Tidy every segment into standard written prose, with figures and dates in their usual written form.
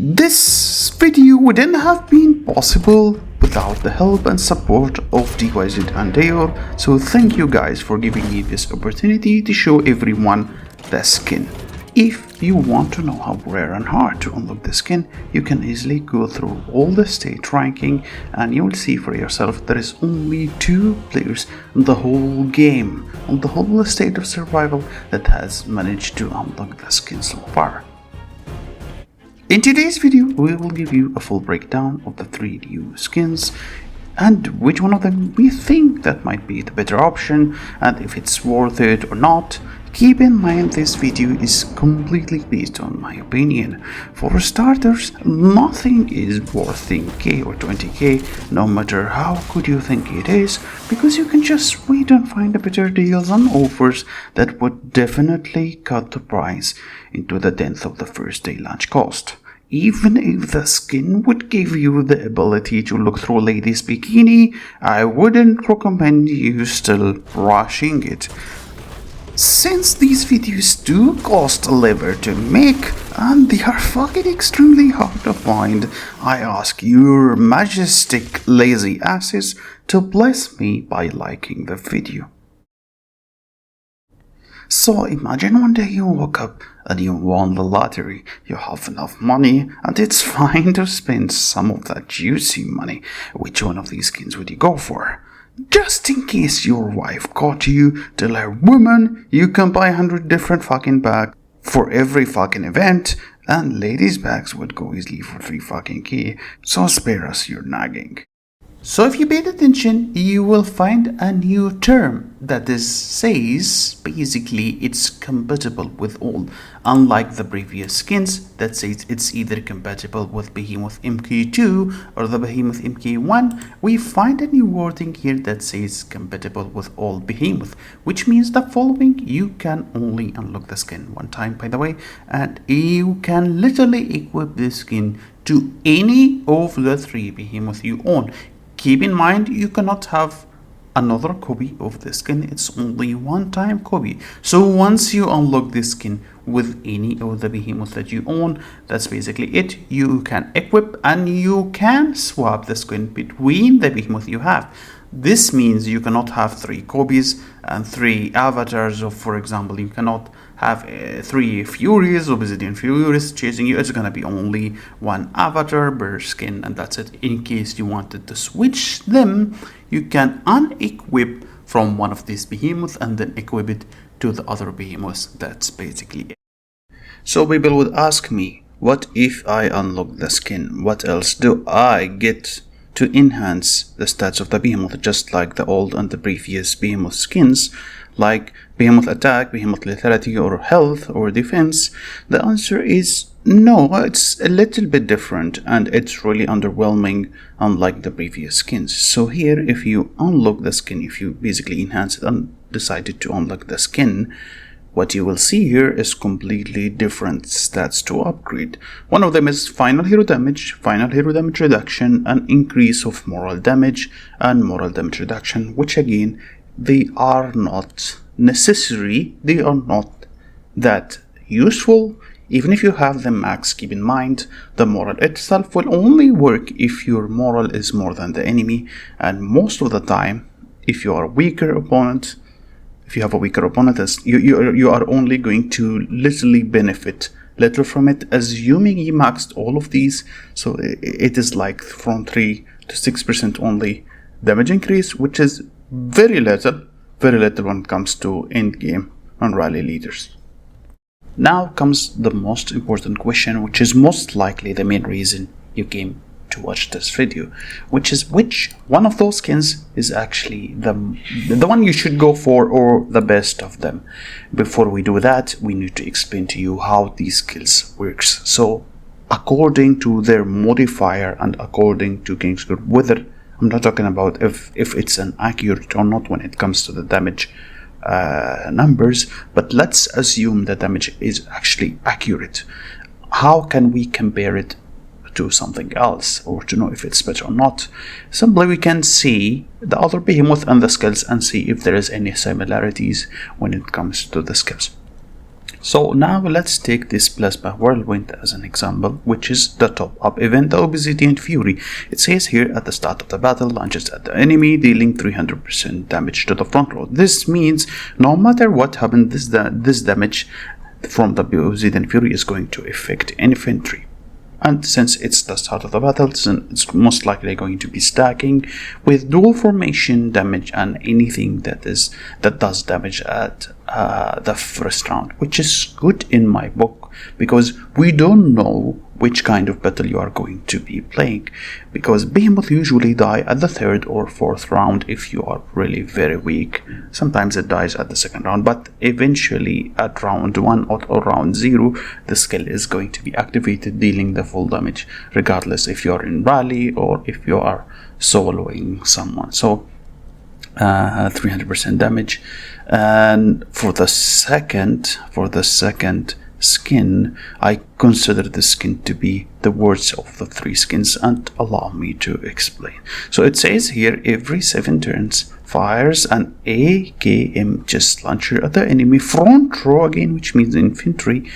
This video wouldn't have been possible without the help and support of Dyz Dior, so thank you guys for giving me this opportunity to show everyone the skin. If you want to know how rare and hard to unlock the skin, you can easily go through all the state ranking and you will see for yourself there is only 2 players in the whole game, on the whole state of survival, that has managed to unlock the skin so far. In today's video, we will give you a full breakdown of the 3 new skins and which one of them we think that might be the better option and if it's worth it or not. Keep in mind this video is completely based on my opinion. For starters, nothing is worth 10k or 20k, no matter how good you think it is, because you can just wait and find better deals and offers that would definitely cut the price into the 10th of the first day launch cost. Even if the skin would give you the ability to look through a lady's bikini, I wouldn't recommend you still rushing it, since these videos do cost a liver to make and they are fucking extremely hard to find. I ask your majestic lazy asses to bless me by liking the video. So imagine one day you woke up and you won the lottery. You have enough money and it's fine to spend some of that juicy money. Which one of these skins would you go for? Just in case your wife caught you, tell her, woman, you can buy 100 different fucking bags for every fucking event, and ladies' bags would go easily for 3 fucking k, so spare us your nagging. So if you paid attention, you will find a new term that says basically it's compatible with all. Unlike the previous skins that says it's either compatible with Behemoth MK2 or the Behemoth MK1, we find a new wording here that says compatible with all Behemoth, which means the following: you can only unlock the skin one time, by the way, and you can literally equip the skin to any of the 3 Behemoth you own. Keep in mind, you cannot have another copy of the skin, it's only one-time copy. So once you unlock this skin with any of the Behemoth that you own, that's basically it. You can equip and you can swap the skin between the Behemoth you have. This means you cannot have 3 copies and 3 avatars of, for example, you cannot have 3 Furies, Obsidian Furies chasing you. It's gonna be only 1 avatar per skin and that's it. In case you wanted to switch them, you can unequip from one of these Behemoths and then equip it to the other Behemoths. That's basically it. So people would ask me, what if I unlock the skin? What else do I get to enhance the stats of the Behemoth, just like the old and the previous Behemoth skins, like Behemoth attack, Behemoth lethality, or health or defense? The answer is no, it's a little bit different and it's really underwhelming, unlike the previous skins. So here, if you unlock the skin, if you basically enhance it and decided to unlock the skin, what you will see here is completely different stats to upgrade. One of them is final hero damage reduction, and increase of moral damage and moral damage reduction, which again, they are not necessary, they are not that useful. Even if you have them max, keep in mind the moral itself will only work if your moral is more than the enemy, and most of the time if you are a weaker opponent, if you have a weaker opponent, you are only going to literally benefit little from it, assuming you maxed all of these. So it is like from 3 to 6% only damage increase, which is very little when it comes to end game and rally leaders. Now comes the most important question, which is most likely the main reason you came to watch this video, which is which one of those skins is actually the one you should go for, or the best of them. Before we do that, we need to explain to you how these skills works. So according to their modifier and according to King's Good Weather, I'm not talking about if it's an accurate or not when it comes to the damage numbers, but let's assume the damage is actually accurate. How can we compare it to something else, or to know if it's better or not? Simply we can see the other Behemoth and the skills and see if there is any similarities when it comes to the skills. So now let's take this Plasma Whirlwind as an example, which is the top-up event, the Obsidian Fury. It says here, at the start of the battle, launches at the enemy, dealing 300% damage to the front row. This means no matter what happens, this damage from the Obsidian Fury is going to affect infantry. And since it's the start of the battle, it's most likely going to be stacking with dual formation damage and anything that does damage at the first round, which is good in my book, because we don't know which kind of battle you are going to be playing, because Behemoth usually die at the 3rd or 4th round if you are really very weak. Sometimes it dies at the 2nd round, but eventually at round 1 or round 0 the skill is going to be activated, dealing the full damage, regardless if you are in rally or if you are soloing someone. So 300% damage. And for the second skin, I consider the skin to be the worst of the 3 skins, and allow me to explain. So it says here, every 7 turns fires an AKM chest launcher at the enemy front row again, which means infantry,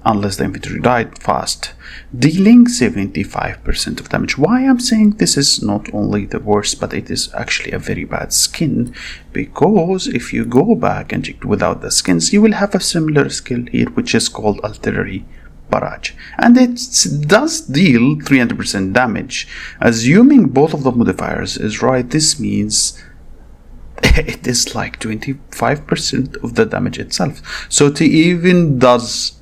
unless the infantry died fast, dealing 75% of damage. Why I'm saying this is not only the worst, but it is actually a very bad skin, because if you go back and check without the skins, you will have a similar skill here, which is called artillery barrage, and it does deal 300% damage. Assuming both of the modifiers is right, this means it is like 25% of the damage itself. So it even does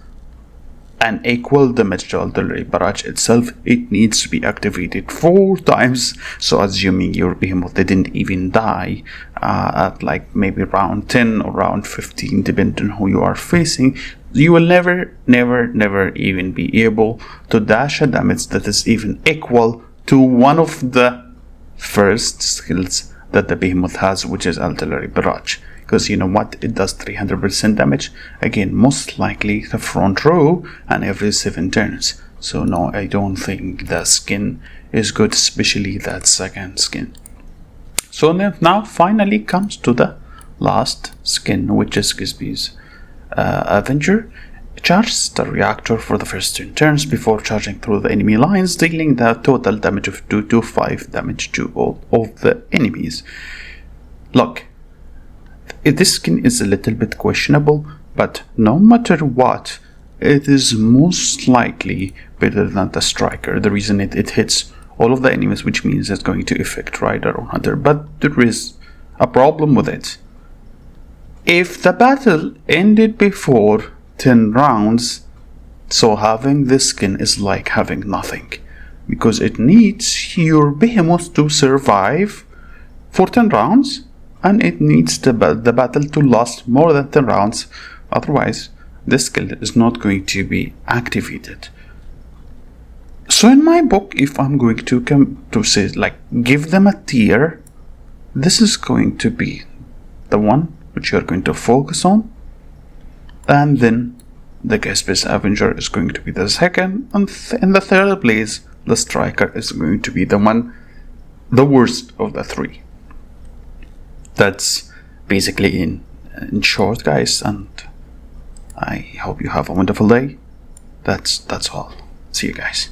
an equal damage to artillery barrage itself, it needs to be activated 4 times. So assuming your Behemoth didn't even die at like maybe round 10 or round 15, depending on who you are facing, you will never even be able to dash a damage that is even equal to one of the first skills that the Behemoth has, which is artillery barrage. Because you know what, it does 300% damage, again most likely the front row and every 7 turns. So no, I don't think the skin is good, especially that second skin. So now finally comes to the last skin, which is Gizby's Avenger. Charges the reactor for the first 10 turns before charging through the enemy lines, dealing the total damage of 2 to 5 damage to all of the enemies. Look, this skin is a little bit questionable, but no matter what, it is most likely better than the Striker. The reason it hits all of the enemies, which means it's going to affect Rider or Hunter, but there is a problem with it. If the battle ended before 10 rounds, so having this skin is like having nothing, because it needs your Behemoth to survive for 10 rounds, and it needs the battle to last more than 10 rounds. Otherwise, this skill is not going to be activated. So in my book, if I'm going to come to say, like, give them a tier, this is going to be the one which you're going to focus on, and then the Gizby's Avenger is going to be the second, and in the third place, the Striker is going to be the worst of the 3. That's basically in short, guys, and I hope you have a wonderful day. That's all. See you guys.